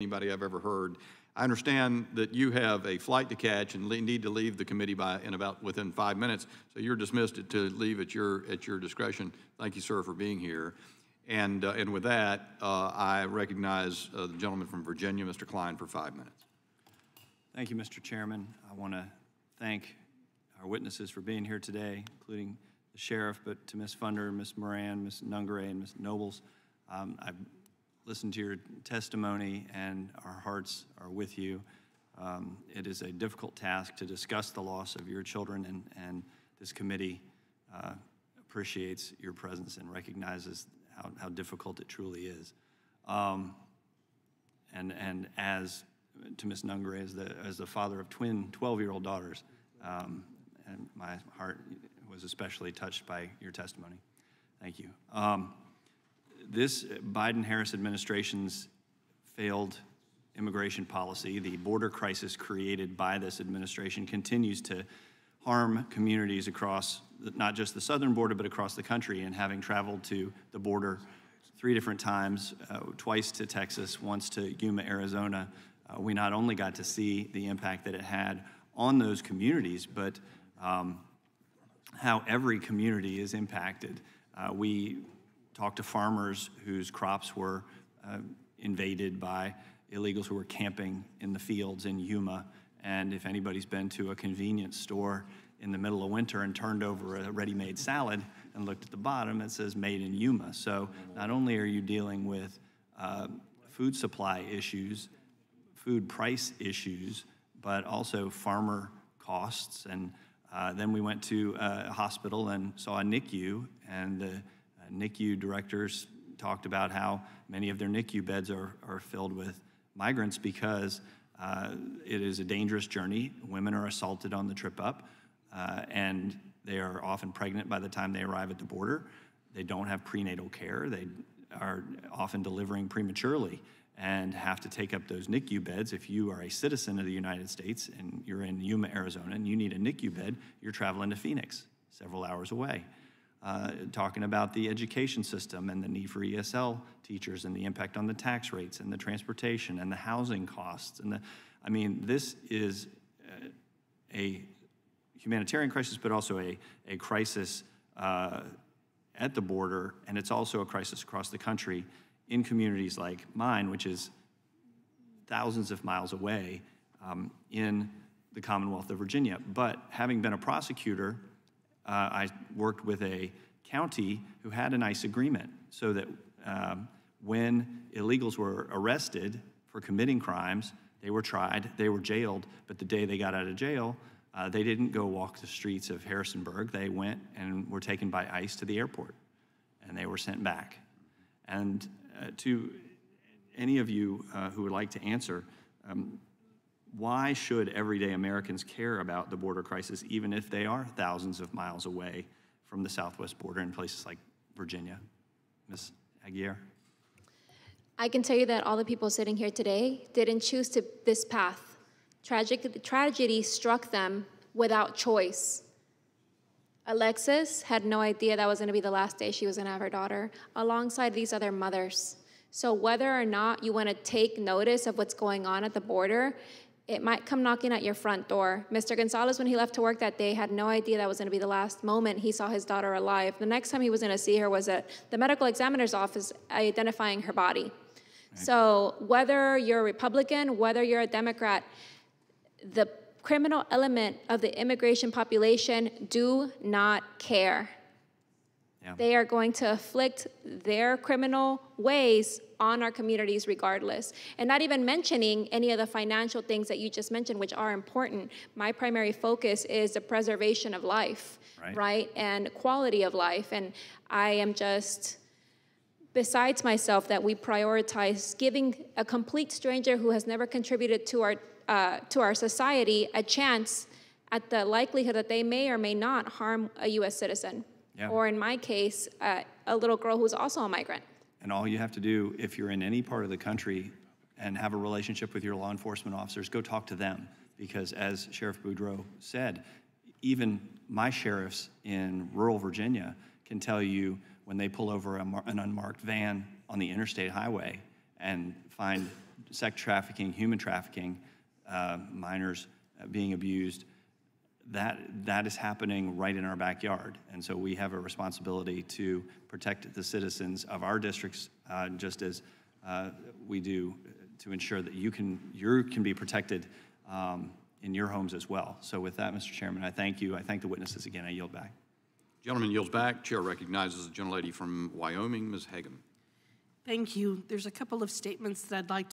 anybody I've ever heard. I understand that you have a flight to catch and need to leave the committee within 5 minutes, so you're dismissed to leave at your discretion. Thank you, sir, for being here. And with that, I recognize the gentleman from Virginia, Mr. Cline, for 5 minutes. Thank you, Mr. Chairman. I want to thank our witnesses for being here today, including the sheriff, but to Ms. Funder, Ms. Moran, Ms. Nungare, and Ms. Nobles. I've listened to your testimony, and our hearts are with you. It is a difficult task to discuss the loss of your children, and this committee appreciates your presence and recognizes how difficult it truly is. And as to Ms. Nungare, as the father of twin 12-year-old daughters, and my heart was especially touched by your testimony. Thank you. This Biden-Harris administration's failed immigration policy, the border crisis created by this administration, continues to harm communities across not just the southern border, but across the country. And having traveled to the border 3 different times, twice to Texas, once to Yuma, Arizona, we not only got to see the impact that it had on those communities, but how every community is impacted. We talked to farmers whose crops were invaded by illegals who were camping in the fields in Yuma. And if anybody's been to a convenience store in the middle of winter and turned over a ready-made salad and looked at the bottom, it says made in Yuma. So not only are you dealing with food supply issues, food price issues, but also farmer costs. And then we went to a hospital and saw a NICU, and the NICU directors talked about how many of their NICU beds are filled with migrants because it is a dangerous journey. Women are assaulted on the trip up, and they are often pregnant by the time they arrive at the border. They don't have prenatal care. They are often delivering prematurely and have to take up those NICU beds. If you are a citizen of the United States and you're in Yuma, Arizona, and you need a NICU bed, you're traveling to Phoenix, several hours away. Talking about the education system and the need for ESL teachers and the impact on the tax rates and the transportation and the housing costs. And I mean, this is a humanitarian crisis, but also a crisis at the border, and it's also a crisis across the country in communities like mine, which is thousands of miles away in the Commonwealth of Virginia. But having been a prosecutor, I worked with a county who had an ICE agreement so that when illegals were arrested for committing crimes, they were tried, they were jailed, but the day they got out of jail, they didn't go walk the streets of Harrisonburg. They went and were taken by ICE to the airport, and they were sent back. And to any of you who would like to answer, why should everyday Americans care about the border crisis, even if they are thousands of miles away from the southwest border in places like Virginia? Ms. Aguirre? I can tell you that all the people sitting here today didn't choose this path. Tragedy struck them without choice. Alexis had no idea that was going to be the last day she was going to have her daughter, alongside these other mothers. So whether or not you want to take notice of what's going on at the border, it might come knocking at your front door. Mr. Gonzalez, when he left to work that day, had no idea that was going to be the last moment he saw his daughter alive. The next time he was going to see her was at the medical examiner's office identifying her body. Right. So whether you're a Republican, whether you're a Democrat, the criminal element of the immigration population do not care. Yeah. They are going to afflict their criminal ways on our communities regardless. And not even mentioning any of the financial things that you just mentioned, which are important. My primary focus is the preservation of life, right? And quality of life. And I am just besides myself that we prioritize giving a complete stranger who has never contributed to our society a chance at the likelihood that they may or may not harm a U.S. citizen. Yeah. Or in my case, a little girl who's also a migrant. And all you have to do, if you're in any part of the country and have a relationship with your law enforcement officers, go talk to them. Because as Sheriff Boudreaux said, even my sheriffs in rural Virginia can tell you when they pull over an unmarked van on the interstate highway and find sex trafficking, human trafficking, minors being abused, that is happening right in our backyard. And so we have a responsibility to protect the citizens of our districts, just as we do to ensure that you can be protected in your homes as well. So with that, Mr. Chairman, I thank you. I thank the witnesses again. I yield back. Gentleman yields back. Chair recognizes the gentlelady from Wyoming, Ms. Hagan. Thank you. There's a couple of statements that I'd like